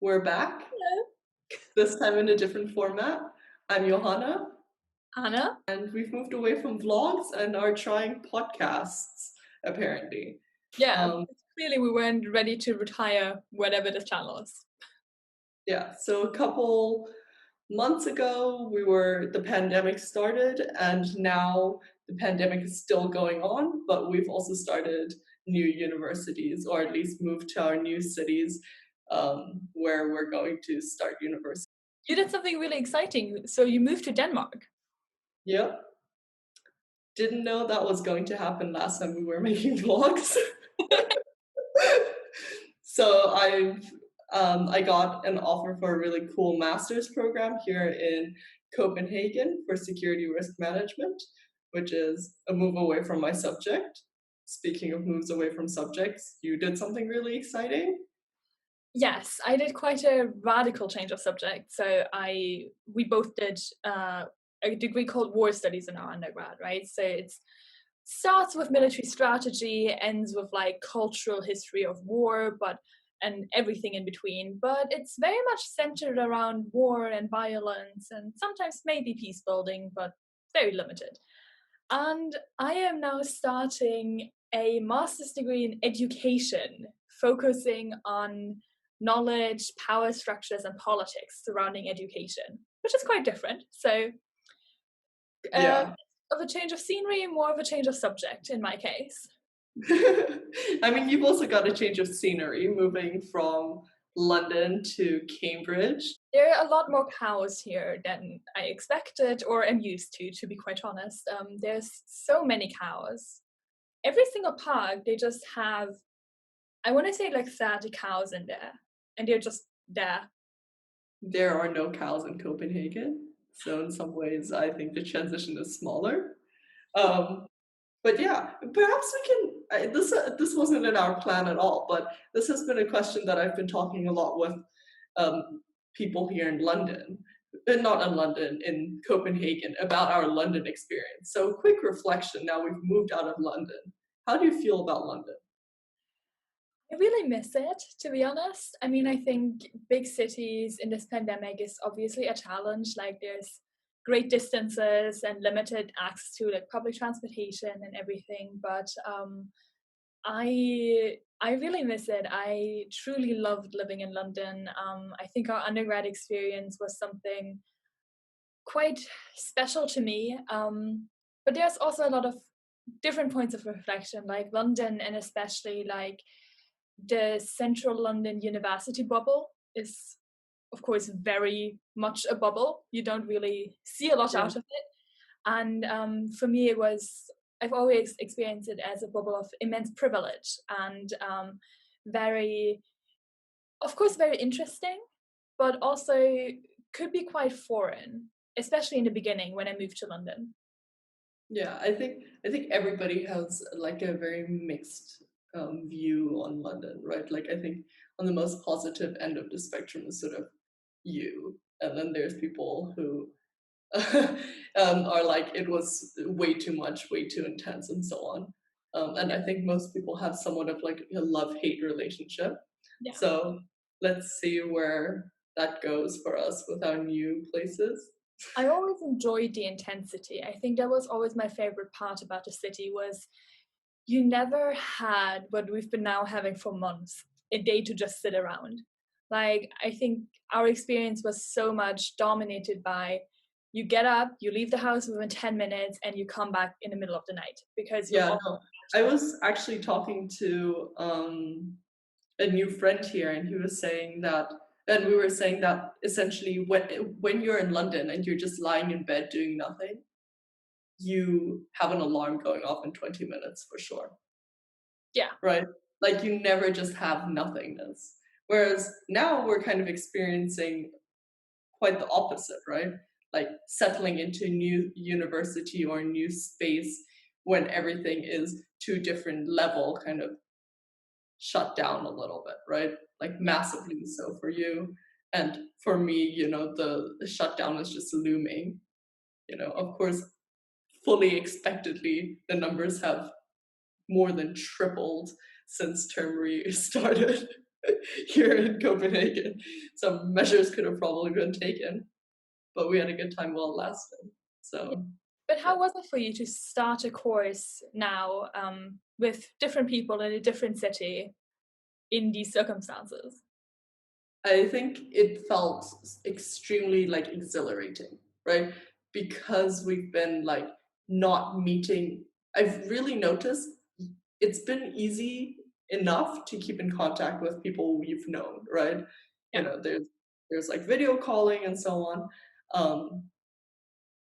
We're back, Hello, this time in a different format. I'm Johanna, Anna. and we've moved away from vlogs and are trying podcasts, apparently. Yeah, Um, clearly we weren't ready to retire whatever this channel is. so a couple months ago, the pandemic started, and now the pandemic is still going on, but we've also started new universities, or at least moved to our new cities, where we're going to start university. You did something really exciting. So you moved to Denmark. Yep. Didn't know that was going to happen last time we were making vlogs. So I got an offer for a really cool master's program here in Copenhagen for security risk management, which is a move away from my subject. Speaking of moves away from subjects, you did something really exciting. Yes, I did quite a radical change of subject. So we both did a degree called War Studies in our undergrad, right? So it starts with military strategy, ends with like cultural history of war, and everything in between. But it's very much centered around war and violence, and sometimes maybe peace building, but very limited. And I am now starting a master's degree in education, focusing on knowledge, power structures, and politics surrounding education, which is quite different. So, uh, Yeah. of a change of scenery, more of a change of subject in my case. I mean, you've also got a change of scenery moving from London to Cambridge. There are a lot more cows here than I expected or am used to be quite honest. There's so many cows. Every single park, they just have, I want to say like 30 cows in there, and they're just there. There are no cows in Copenhagen, so in some ways, I think the transition is smaller. Um, but yeah, perhaps we can. This wasn't in our plan at all, but this has been a question that I've been talking a lot with people here in London, not in London, in Copenhagen, about our London experience. So, quick reflection. Now we've moved out of London. How do you feel about London? I really miss it, to be honest. I mean, I think big cities in this pandemic is obviously a challenge. Like, there's great distances and limited access to like public transportation and everything. But I really miss it. I truly loved living in London. I think our undergrad experience was something quite special to me. But there's also a lot of different points of reflection, like London, and especially like the central London university bubble is, of course, very much a bubble. You don't really see a lot Yeah. out of it. And for me, I've always experienced it as a bubble of immense privilege and very, of course, very interesting, but also could be quite foreign, especially in the beginning when I moved to London. Yeah, I think everybody has like a very mixed view on London, right? Like I think on the most positive end of the spectrum is sort of you, and then there's people who are like it was way too much, way too intense, and so on. And Yeah. I think most people have somewhat of like a love-hate relationship. Yeah. So let's see where that goes for us with our new places. I always enjoyed the intensity. I think that was always my favorite part about the city was you never had what we've been now having for months, a day to just sit around. Like, I think our experience was so much dominated by you get up, you leave the house within 10 minutes, and you come back in the middle of the night because you're Yeah, all no. I was actually talking to a new friend here, and he was saying that, and we were saying that essentially when you're in London and you're just lying in bed doing nothing, you have an alarm going off in 20 minutes for sure, yeah. right? Like you never just have nothingness. Whereas now we're kind of experiencing quite the opposite, right? Like settling into new university or new space when everything is to a different level, kind of shut down a little bit, right? Like Yeah. massively so for you. And for me, the shutdown is just looming. Of course, fully expectedly, the numbers have more than tripled since term re started. here in Copenhagen. Some measures could have probably been taken, but we had a good time while it lasted. Yeah. So But yeah. how was it for you to start a course now with different people in a different city in these circumstances? I think it felt extremely like exhilarating, right? Because we've been like not meeting. I've really noticed it's been easy enough to keep in contact with people we've known, right? You Yeah. know, there's like video calling and so on. Um,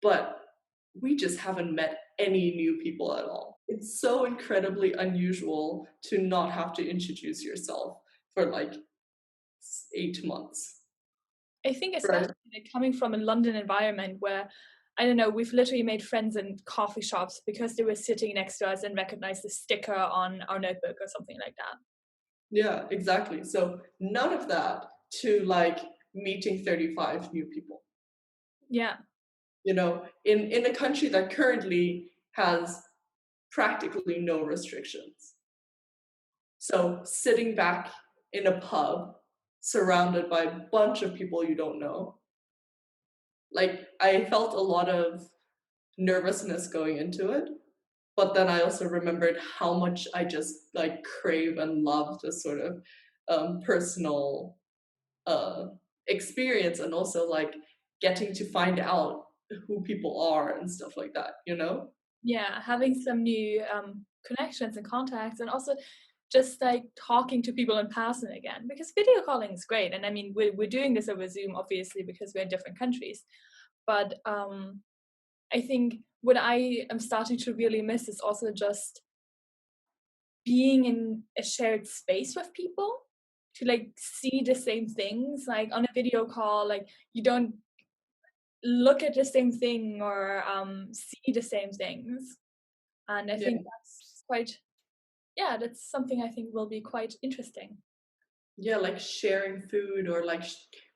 but we just haven't met any new people at all. It's so incredibly unusual to not have to introduce yourself for like 8 months, I think especially right? like, coming from a London environment where I don't know, we've literally made friends in coffee shops because they were sitting next to us and recognized the sticker on our notebook or something like that. Yeah, exactly. So none of that to like meeting 35 new people, Yeah. you know, in a country that currently has practically no restrictions. So sitting back in a pub surrounded by a bunch of people you don't know, like I felt a lot of nervousness going into it. But then I also remembered how much I just like crave and love this sort of personal uh, experience, and also like getting to find out who people are and stuff like that, you know? Yeah, having some new connections and contacts, and also just like talking to people in person again, because video calling is great. And I mean, we're doing this over Zoom, obviously, because we're in different countries. But I think what I am starting to really miss is also just being in a shared space with people to like see the same things. Like on a video call, like you don't look at the same thing or see the same things. And I Yeah. think that's quite, yeah, that's something I think will be quite interesting. Yeah, like sharing food or like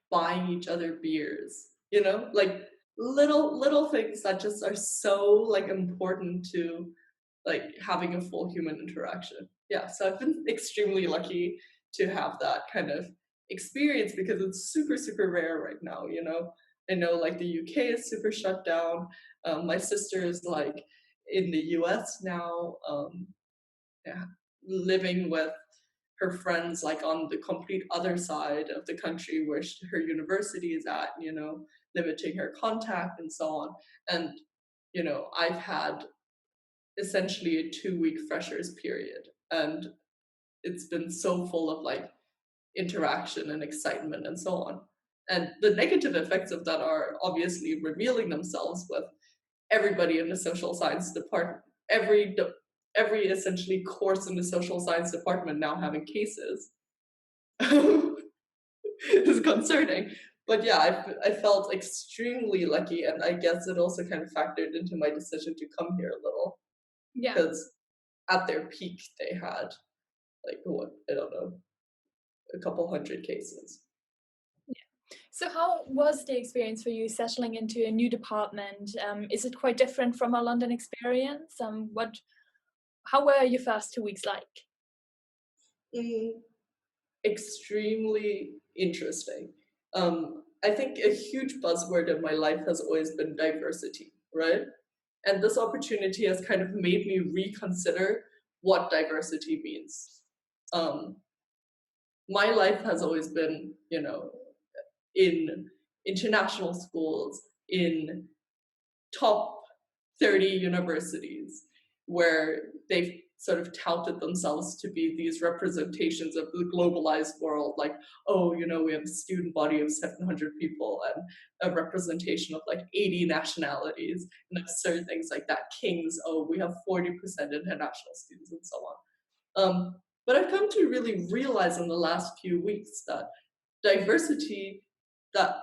buying each other beers, you know? Like little things that just are so like important to like having a full human interaction. Yeah, so I've been extremely lucky to have that kind of experience because it's super, super rare right now, you know? I know like the UK is super shut down. My sister is like in the US now, yeah, living with her friends like on the complete other side of the country where her university is at, you know, limiting her contact and so on. And, you know, I've had essentially a 2 week freshers period. And it's been so full of like interaction and excitement and so on. And the negative effects of that are obviously revealing themselves with everybody in the social science department, every essentially course in the social science department now having cases. Is concerning. But yeah, I felt extremely lucky, and I guess it also kind of factored into my decision to come here a little Yeah. because at their peak they had like what, I don't know, a couple hundred cases. So how was the experience for you settling into a new department? Is it quite different from a London experience? How were your first 2 weeks like? Mm, extremely interesting. I think a huge buzzword in my life has always been diversity, right? And this opportunity has kind of made me reconsider what diversity means. Um, my life has always been, you know, in international schools, in top 30 universities, where they've sort of touted themselves to be these representations of the globalized world. Like, oh, you know, we have a student body of 700 people and a representation of like 80 nationalities and absurd things like that. Kings, oh, we have 40% international students and so on. But I've come to really realize in the last few weeks that diversity, that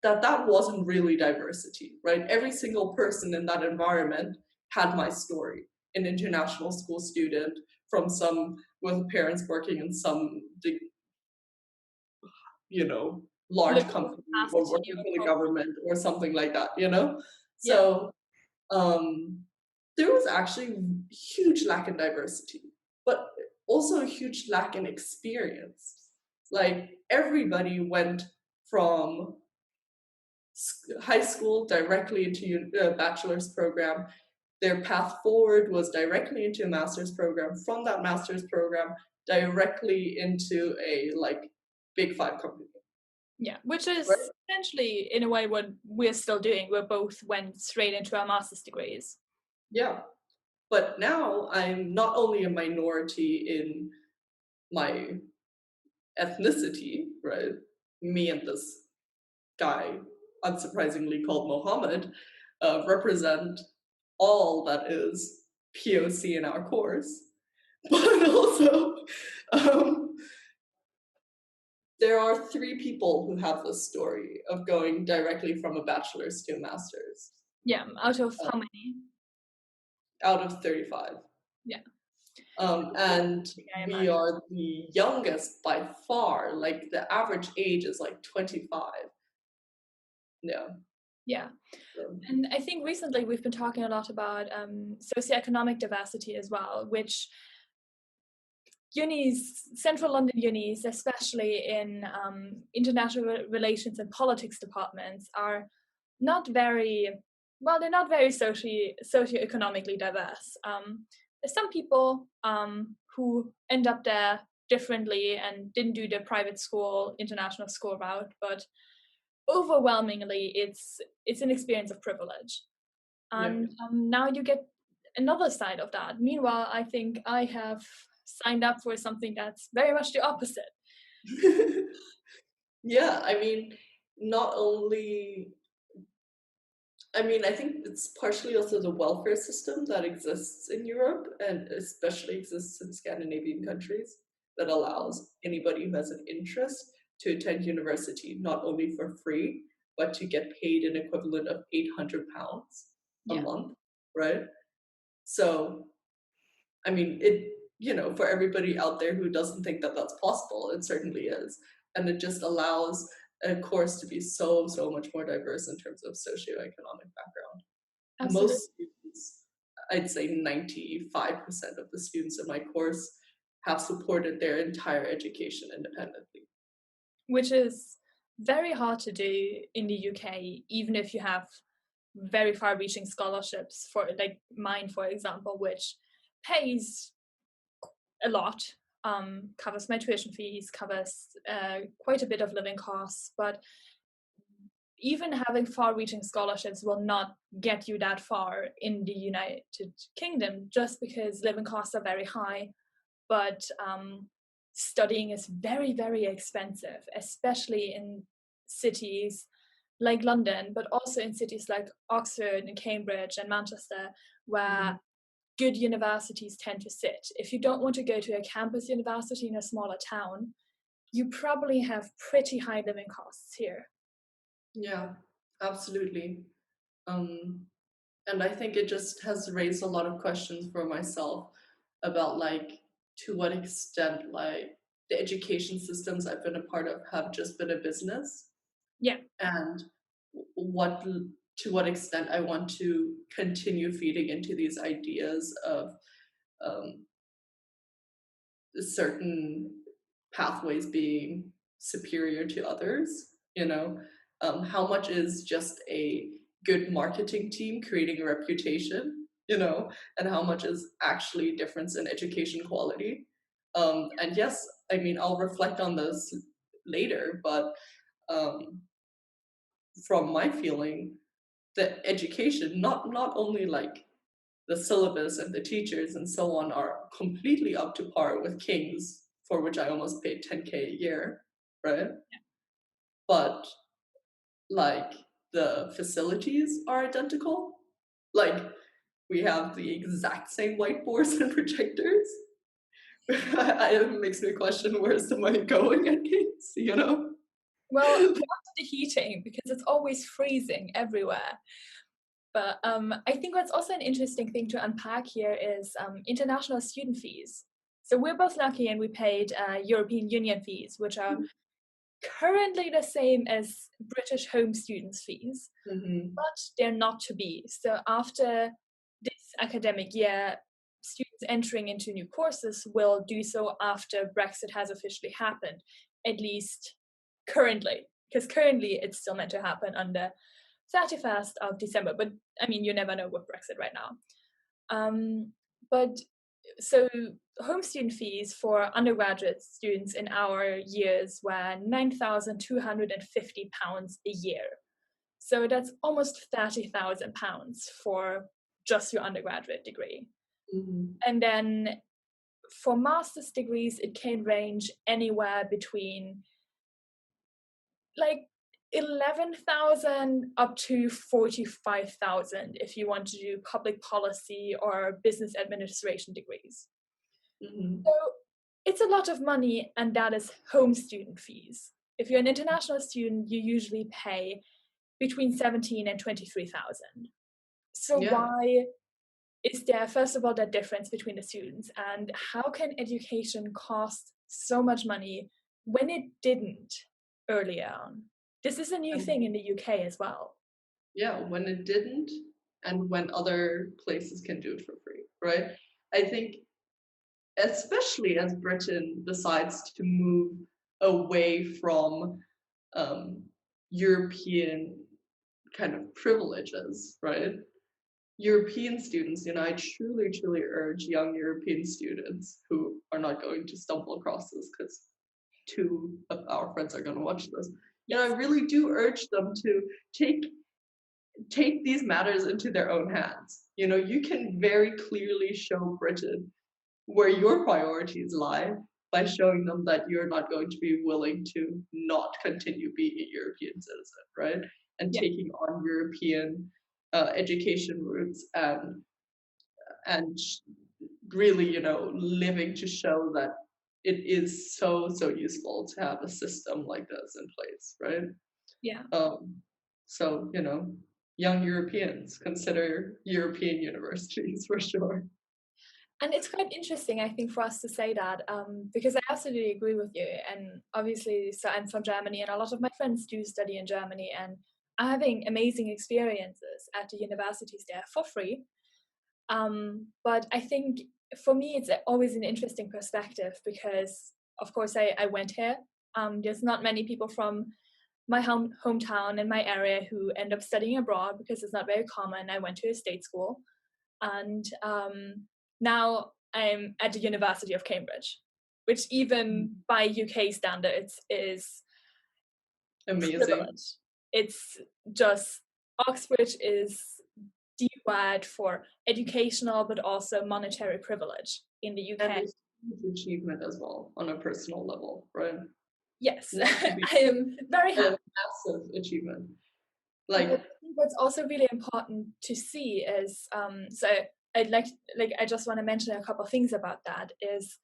that wasn't really diversity, right? Every single person in that environment had my story. An international school student from some with parents working in some, you know, large Liberal company or capacity working or for the government or something like that, you know? yeah. So um, there was actually huge lack in diversity, but also a huge lack in experience. Like everybody went from high school directly into a bachelor's program. Their path forward was directly into a master's program. From that master's program, directly into a like big five company. Yeah, which Right? is essentially, in a way, what we're still doing. We both went straight into our master's degrees. Yeah. But now I'm not only a minority in my ethnicity, right? Me and this guy, unsurprisingly called Mohammed, represent all that is POC in our course. But also, um, there are 3 people who have this story of going directly from a bachelor's to a master's Yeah, out of uh, how many? out of 35. Yeah. And I we imagine. are the youngest by far. Like the average age is like 25. Yeah. Yeah. So, And I think recently we've been talking a lot about socioeconomic diversity as well, which unis, central London unis, especially in international relations and politics departments, are not very well. They're not very socioeconomically diverse. There's some people who end up there differently and didn't do the private school, international school route, but overwhelmingly, it's an experience of privilege. yeah. And now you get another side of that. Meanwhile, I think I have signed up for something that's very much the opposite. Yeah, I mean, not only, I mean, I think it's partially also the welfare system that exists in Europe and especially exists in Scandinavian countries that allows anybody who has an interest to attend university not only for free, but to get paid an equivalent of £800 a Yeah, month, right? So, I mean, it, for everybody out there who doesn't think that that's possible, it certainly is. And it just allows a course to be so, so much more diverse in terms of socioeconomic background. absolutely. Most students, I'd say 95% of the students in my course have supported their entire education independently. Which is very hard to do in the UK, even if you have very far-reaching scholarships, for like mine, for example, which pays a lot, covers my tuition fees, covers quite a bit of living costs, but even having far-reaching scholarships will not get you that far in the United Kingdom, just because living costs are very high. But studying is very, very expensive, especially in cities like London, but also in cities like Oxford and Cambridge and Manchester, Mm-hmm. where good universities tend to sit. If you don't want to go to a campus university in a smaller town, you probably have pretty high living costs here. Yeah, absolutely. Um, and I think it just has raised a lot of questions for myself about like to what extent like the education systems I've been a part of have just been a business Yeah, and what to what extent I want to continue feeding into these ideas of um, certain pathways being superior to others. How much is just a good marketing team creating a reputation, and how much is actually difference in education quality. And yes, I mean, I'll reflect on this later, but um, from my feeling, the education, not only like the syllabus and the teachers and so on are completely up to par with King's, for which I almost paid 10K a year, right? But like the facilities are identical. Like we have the exact same whiteboards and projectors. It makes me question where's the money going at King's. well, not the heating, because it's always freezing everywhere. But I think what's also an interesting thing to unpack here is international student fees. So we're both lucky and we paid European Union fees, which are currently the same as British home students' fees, Mm-hmm. but they're not to be. So after this academic year, students entering into new courses will do so after Brexit has officially happened, at least currently, because currently it's still meant to happen on the 31st of December, but I mean, you never know with Brexit right now. But so home student fees for undergraduate students in our years were £9,250 a year. So that's almost £30,000 for just your undergraduate degree. Mm-hmm. And then for master's degrees, it can range anywhere between like 11,000 up to 45,000 if you want to do public policy or business administration degrees. Mm-hmm. So it's a lot of money, and that is home student fees. If you're an international student, you usually pay between 17 and 23,000. So Yeah. why is there, first of all, that difference between the students, and how can education cost so much money when it didn't earlier on? This is a new thing in the UK as well. Yeah, when it didn't, and when other places can do it for free, right? I think, especially as Britain decides to move away from European kind of privileges, right? European students, I truly, truly urge young European students who are not going to stumble across this because two of our friends are going to watch this. I really do urge them to take these matters into their own hands. You can very clearly show Britain where your priorities lie by showing them that you're not going to be willing to not continue being a European citizen, right? And taking on European education routes and really, living to show that it is so, so useful to have a system like this in place, right? Yeah. So, young Europeans, consider European universities for sure. And it's quite interesting, I think, for us to say that, because I absolutely agree with you. And obviously, so I'm from Germany, and a lot of my friends do study in Germany and are having amazing experiences at the universities there for free. But I think for me, it's always an interesting perspective because, of course, I went here. There's not many people from my hometown and my area who end up studying abroad because it's not very common. I went to a state school, and now I'm at the University of Cambridge, which even by UK standards is amazing. Privilege. It's just, Oxbridge is the word for educational but also monetary privilege in the UK. And it's a huge achievement as well on a personal level, right? Yes, I am very happy. A massive achievement. I think what's also really important to see is, so I just want to mention a couple of things about that, is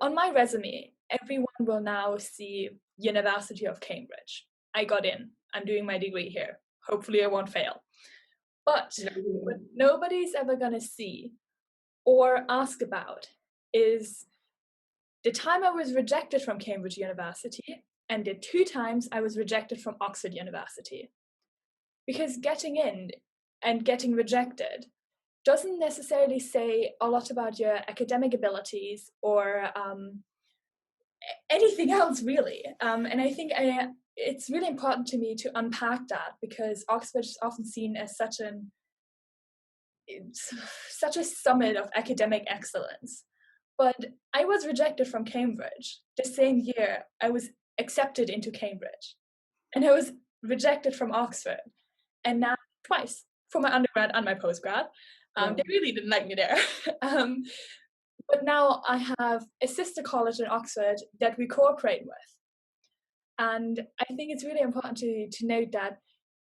on my resume, everyone will now see University of Cambridge. I got in. I'm doing my degree here. Hopefully I won't fail. But what nobody's ever going to see or ask about is the time I was rejected from Cambridge University and the 2 times I was rejected from Oxford University. Because getting in and getting rejected doesn't necessarily say a lot about your academic abilities or anything else, really. And I think it's really important to me to unpack that, because Oxford is often seen as such a summit of academic excellence. But I was rejected from Cambridge the same year I was accepted into Cambridge. And I was rejected from Oxford. And now twice, for my undergrad and my postgrad. They really didn't like me there. But now I have a sister college in Oxford that we cooperate with. And I think it's really important to note that,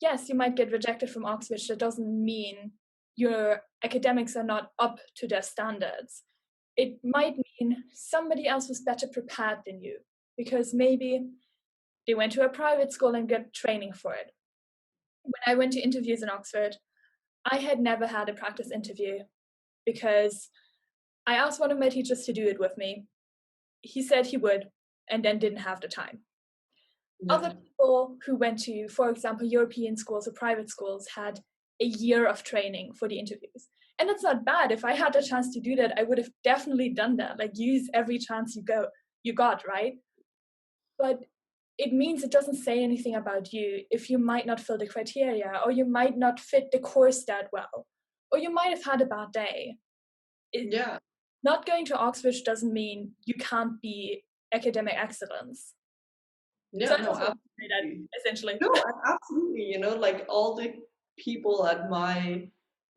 yes, you might get rejected from Oxford. That doesn't mean your academics are not up to their standards. It might mean somebody else was better prepared than you, because maybe they went to a private school and got training for it. When I went to interviews in Oxford, I had never had a practice interview because I asked one of my teachers to do it with me. He said he would, and then didn't have the time. Yeah. Other people who went to, for example, European schools or private schools had a year of training for the interviews. And that's not bad. If I had the chance to do that, I would have definitely done that. Like, use every chance you got, right? but it means it doesn't say anything about you if you might not fill the criteria, or you might not fit the course that well, or you might have had a bad day. Yeah. Not going to Oxbridge doesn't mean you can't be academic excellence. So Yeah, I no, just want to say that, absolutely. essentially. No, absolutely. Like all the people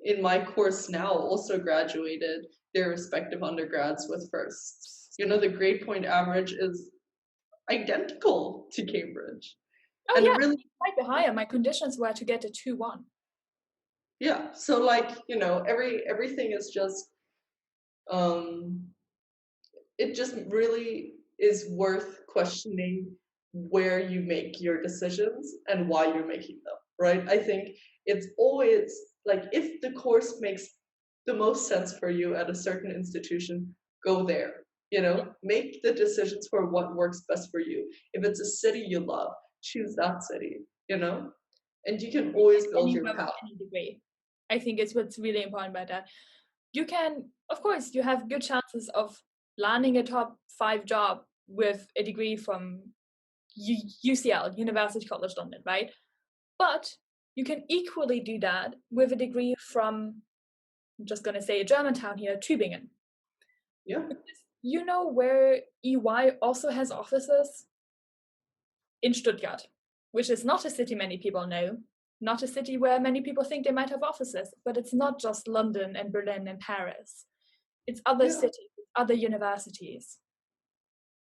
in my course now also graduated their respective undergrads with firsts. The grade point average is identical to Cambridge. Oh And yeah, really, might be higher. My conditions were to get a 2-1. yeah. So like, everything is just um it just really is worth questioning where you make your decisions and why you're making them, right? I think it's always like if the course makes the most sense for you at a certain institution, go there. Make the decisions for what works best for you. If it's a city you love, choose that city, and you can always build your Anyone with path. any degree. I think it's what's really important about that. You can, of course, you have good chances of landing a top 5 job with a degree from UCL, University College London, right? But you can equally do that with a degree from, I'm just going to say a German town here, Tübingen. Yeah. You know where EY also has offices? In Stuttgart, which is not a city many people know, not a city where many people think they might have offices, but it's not just London and Berlin and Paris. It's other Yeah. cities, other universities.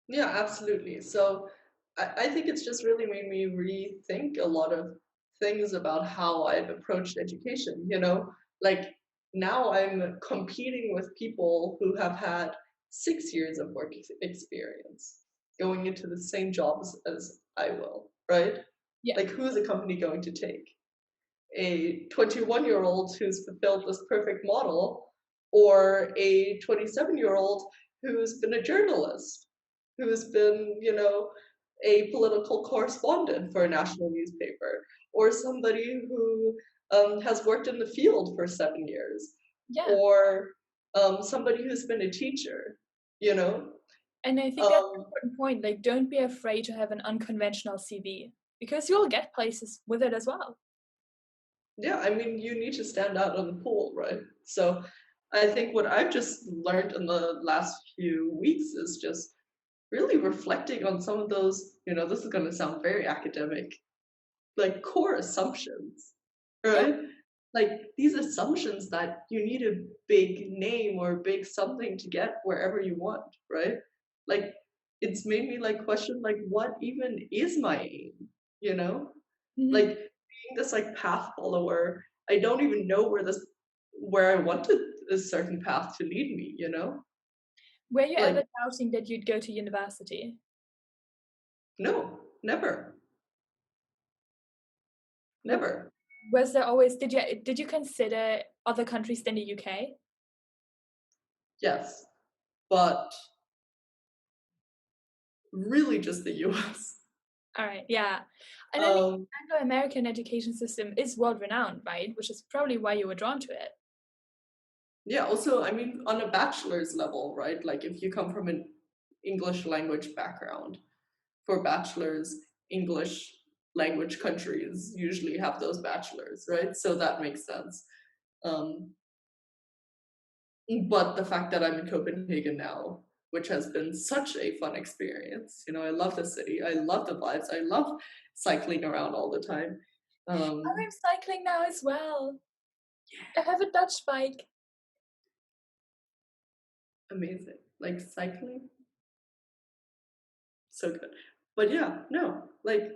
Yeah, absolutely. So I think it's just really made me rethink a lot of things about how I've approached education. Like now I'm competing with people who have had 6 years of work experience going into the same jobs as I will, right? Yeah. Like who is a company going to take? A 21-year-old who's fulfilled this perfect model, or a 27-year-old who's been a journalist, who's been, a political correspondent for a national newspaper, or somebody who has worked in the field for 7 years, Yeah. or somebody who's been a teacher, you know? And I think that's an important point. Like, don't be afraid to have an unconventional CV because you'll get places with it as well. Yeah, I mean, you need to stand out on the pool, right? So I think what I've just learned in the last few weeks is just really reflecting on some of those, this is going to sound very academic, like core assumptions, Yeah. right? Like these assumptions that you need a big name or a big something to get wherever you want, right? Like it's made me like question like what even is my aim, you know? Mm-hmm. Like being this like path follower, I don't even know where I wanted a certain path to lead me, Were you ever Like doubting that you'd go to university? no, never, never. Was there always, did you consider other countries than the UK? Yes, but really just the US. All right, yeah. And I mean, Um, the Anglo-American education system is world-renowned, right? Which is probably why you were drawn to it. yeah, also, I mean, on a bachelor's level, right? Like if you come from an English language background, for bachelor's, English language countries usually have those bachelors, right? So that makes sense. Um, but the fact that I'm in Copenhagen now, which has been such a fun experience, I love the city, I love the vibes, I love cycling around all the time. I'm cycling now as well. I have a Dutch bike. Amazing. Like cycling, so good. But yeah, no, like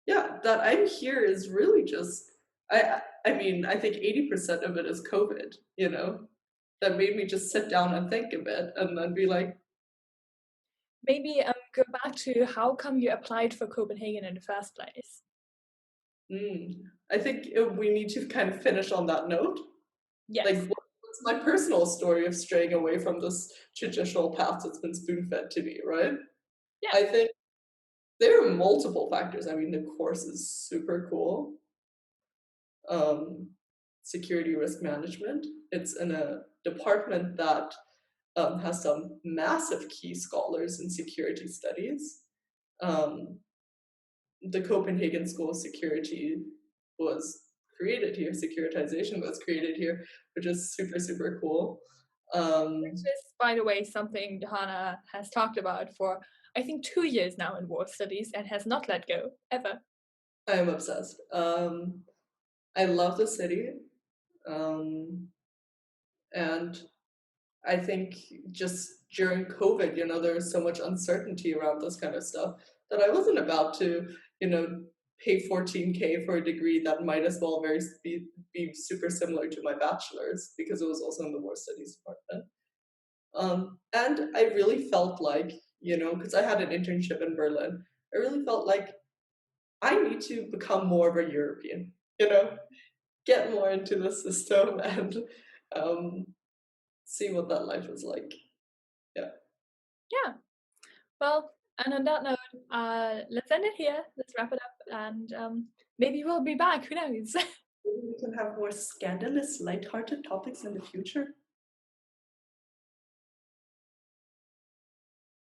yeah, that I'm here is really just I mean, I think 80% of it is COVID, that made me just sit down and think a bit and then be like, Maybe go back to how come you applied for Copenhagen in the first place? I think we need to kind of finish on that note. Like, Yes. what's my personal story of straying away from this traditional path that's been spoon fed to me, right? Yeah. I think there are multiple factors. I mean, the course is super cool. Security risk management. It's in a department that has some massive key scholars in security studies. Um, the Copenhagen School of Security was created here, securitization was created here, which is super, super cool. Which Um, is, by the way, something Hannah has talked about for, I think, 2 years now in war studies and has not let go, ever. I am obsessed. I love the city. Um, and I think just during COVID, there was so much uncertainty around this kind of stuff that I wasn't about to, you know, pay 14K for a degree that might as well be super similar to my bachelor's because it was also in the war studies department. And I really felt like, because I had an internship in Berlin, I really felt like I need to become more of a European, get more into the system and um, see what that life is like. Yeah. Yeah. Well, and on that note, let's end it here. Let's wrap it up, and maybe we'll be back. Who knows? Maybe we can have more scandalous, lighthearted topics in the future.